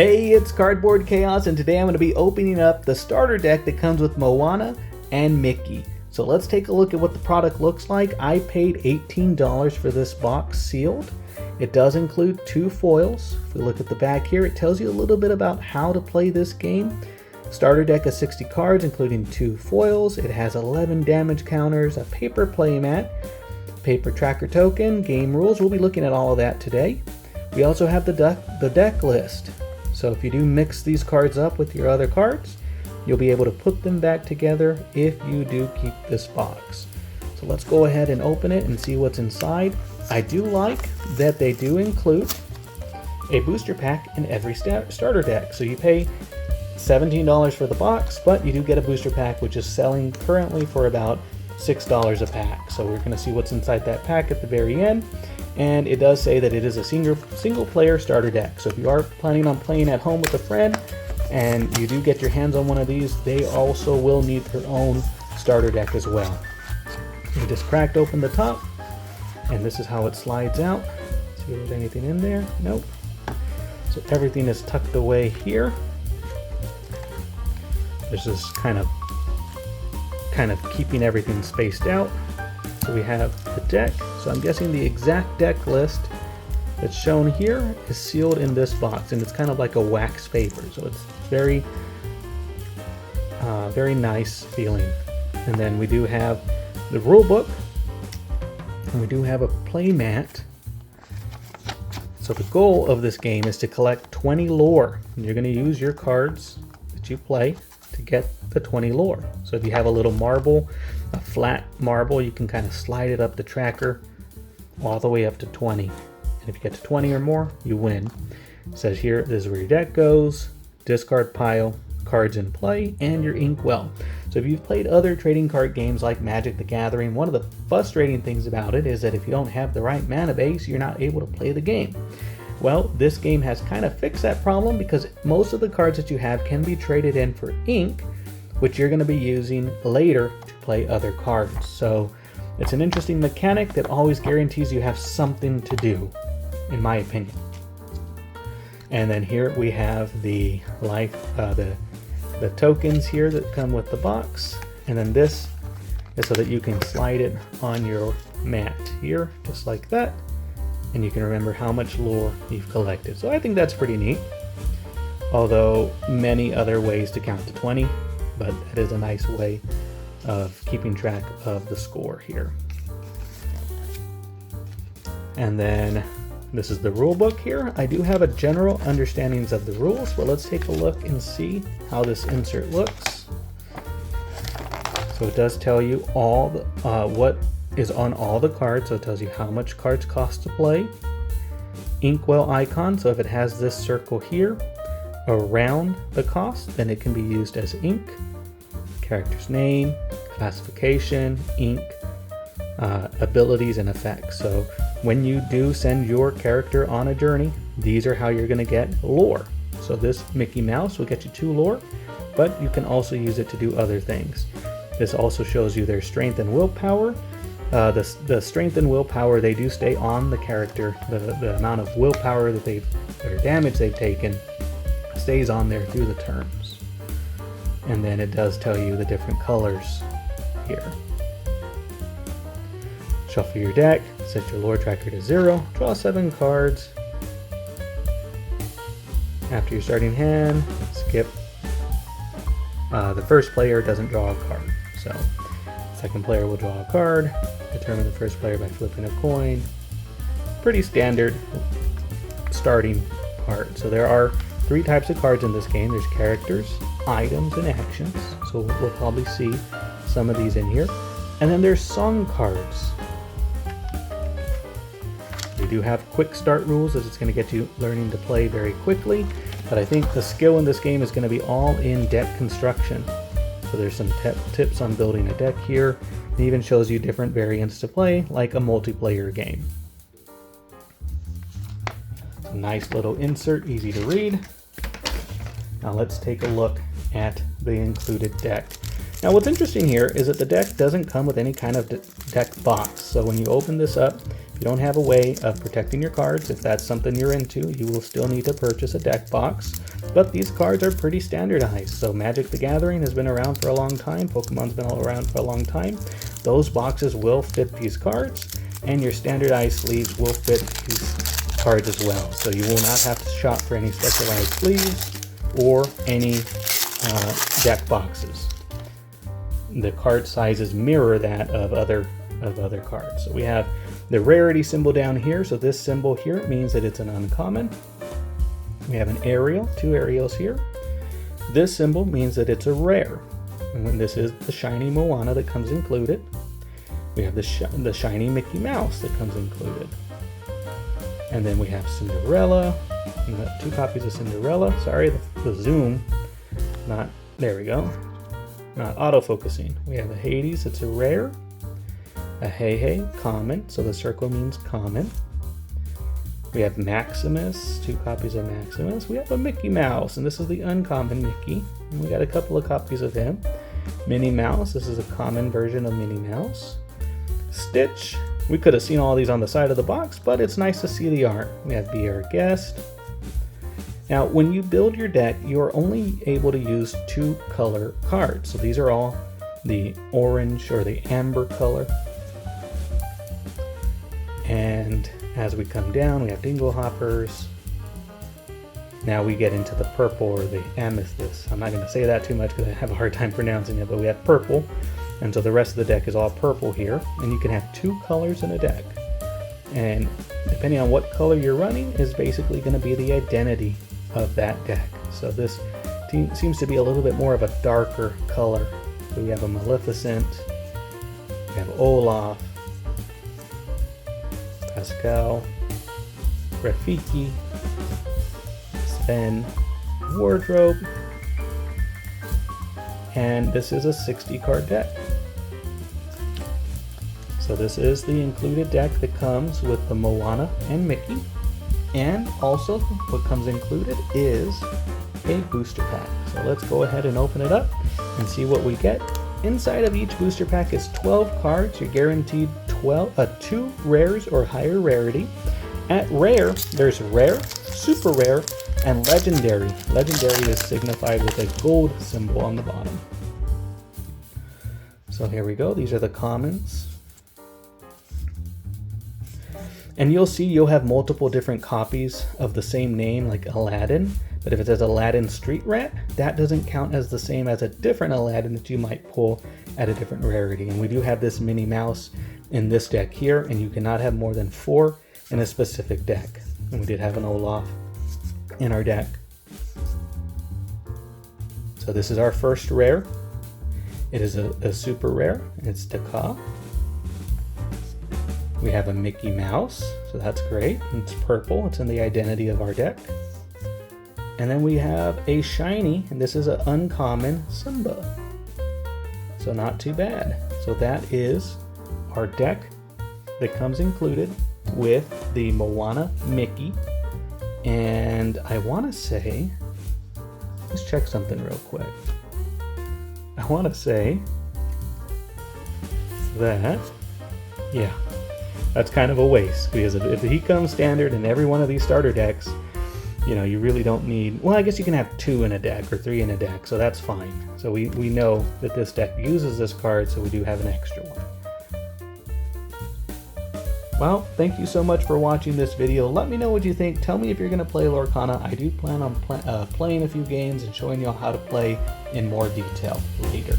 Hey, it's Cardboard Chaos, and today I'm going to be opening up the starter deck that comes with Moana and Mickey. So let's take a look at what the product looks like. I paid $18 for this box sealed. It does include 2 foils. If we look at the back here, it tells you a little bit about how to play this game. Starter deck of 60 cards, including 2 foils. It has 11 damage counters, a paper playmat, paper tracker token, game rules. We'll be looking at all of that today. We also have the deck list. So if you do mix these cards up with your other cards, you'll be able to put them back together if you do keep this box. So let's go ahead and open it and see what's inside. I do like that they do include a booster pack in every starter deck. So you pay $17 for the box, but you do get a booster pack, which is selling currently for about $6 a pack. So we're going to see what's inside that pack at the very end. And it does say that it is a single player starter deck. So if you are planning on playing at home with a friend and you do get your hands on one of these, they also will need their own starter deck as well. We just cracked open the top, and this is how it slides out. See if there's anything in there. Nope. So everything is tucked away here. There's this kind of keeping everything spaced out. So we have the deck. So I'm guessing the exact deck list that's shown here is sealed in this box, and it's kind of like a wax paper. So it's very nice feeling. And then we do have the rule book, and we do have a play mat. So the goal of this game is to collect 20 lore, and you're going to use your cards that you play to get the 20 lore. So if you have a little marble, a flat marble, you can kind of slide it up the tracker all the way up to 20. And if you get to 20 or more, you win. It says here, this is where your deck goes, discard pile, cards in play, and your inkwell. So if you've played other trading card games like Magic the Gathering, one of the frustrating things about it is that if you don't have the right mana base, you're not able to play the game. Well, this game has kind of fixed that problem because most of the cards that you have can be traded in for ink, which you're going to be using later to play other cards. So it's an interesting mechanic that always guarantees you have something to do, in my opinion. And then here we have the tokens here that come with the box, and then this is so that you can slide it on your mat here, just like that, and you can remember how much lore you've collected. So I think that's pretty neat, although many other ways to count to 20, but that is a nice way of keeping track of the score here. And then this is the rule book here. I do have a general understandings of the rules, but let's take a look and see how this insert looks. So it does tell you all what is on all the cards. So it tells you how much cards cost to play. Inkwell icon, so if it has this circle here around the cost, then it can be used as ink. Character's name, classification, ink, abilities, and effects. So when you do send your character on a journey, these are how you're going to get lore. So this Mickey Mouse will get you 2 lore, but you can also use it to do other things. This also shows you their strength and willpower. The strength and willpower, they do stay on the character. The amount of willpower that or damage they've taken stays on there through the turns. And then it does tell you the different colors here. Shuffle your deck, set your lore tracker to 0, draw 7 cards. After your starting hand, skip. The first player doesn't draw a card, so the second player will draw a card. Determine the first player by flipping a coin. Pretty standard starting part. So there are 3 types of cards in this game. There's characters, items, and actions. So we'll probably see some of these in here. And then there's song cards. We do have quick start rules, as it's going to get you learning to play very quickly. But I think the skill in this game is going to be all in deck construction. So there's some tips on building a deck here. It even shows you different variants to play, like a multiplayer game. It's a nice little insert, easy to read. Now let's take a look at the included deck. Now what's interesting here is that the deck doesn't come with any kind of deck box. So when you open this up, you don't have a way of protecting your cards, if that's something you're into, you will still need to purchase a deck box. But these cards are pretty standardized. So Magic the Gathering has been around for a long time. Pokemon's been around for a long time. Those boxes will fit these cards, and your standardized sleeves will fit these cards as well. So you will not have to shop for any specialized sleeves or any deck boxes. The card sizes mirror that of other cards. So we have the rarity symbol down here. So this symbol here means that it's an uncommon. We have an Ariel, 2 Ariels here. This symbol means that it's a rare. And this is the shiny Moana that comes included. We have the shiny Mickey Mouse that comes included. And then we have Cinderella. We got 2 copies of Cinderella. Sorry, the zoom, there we go. Not auto-focusing. We have a Hades, it's a rare. A Hey, common, so the circle means common. We have Maximus, 2 copies of Maximus. We have a Mickey Mouse, and this is the uncommon Mickey. And we got a couple of copies of him. Minnie Mouse, this is a common version of Minnie Mouse. Stitch, we could have seen all these on the side of the box, but it's nice to see the art. We have Be Our Guest. Now, when you build your deck, you are only able to use 2 color cards. So these are all the orange or the amber color. And as we come down, we have Dingle Hoppers. Now we get into the purple or the Amethyst. I'm not going to say that too much because I have a hard time pronouncing it, but we have purple. And so the rest of the deck is all purple here. And you can have 2 colors in a deck. And depending on what color you're running is basically going to be the identity of that deck. So this seems to be a little bit more of a darker color. So we have a Maleficent, we have Olaf, Pascal, Rafiki, Sven, Wardrobe, and this is a 60 card deck. So this is the included deck that comes with the Moana and Mickey. And also what comes included is a booster pack. So let's go ahead and open it up and see what we get. Inside of each booster pack is 12 cards. You're guaranteed 2 rares or higher rarity. At rare, there's rare, super rare, and legendary. Legendary is signified with a gold symbol on the bottom. So here we go. These are the commons. And you'll see you'll have multiple different copies of the same name, like Aladdin. But if it says Aladdin Street Rat, that doesn't count as the same as a different Aladdin that you might pull at a different rarity. And we do have this Minnie Mouse in this deck here, and you cannot have more than 4 in a specific deck. And we did have an Olaf in our deck. So this is our first rare. It is a super rare. It's Taka. We have a Mickey Mouse, so that's great. It's purple, it's in the identity of our deck. And then we have a shiny, and this is an uncommon Simba. So not too bad. So that is our deck that comes included with the Moana Mickey. And I want to say, let's check something real quick. I want to say that, yeah, that's kind of a waste, because if he comes standard in every one of these starter decks, you know, you really don't need, well, I guess you can have 2 in a deck or 3 in a deck, so that's fine. So we know that this deck uses this card, so we do have an extra one. Well, thank you so much for watching this video. Let me know what you think. Tell me if you're going to play Lorcana. I do plan on playing a few games and showing you how to play in more detail later.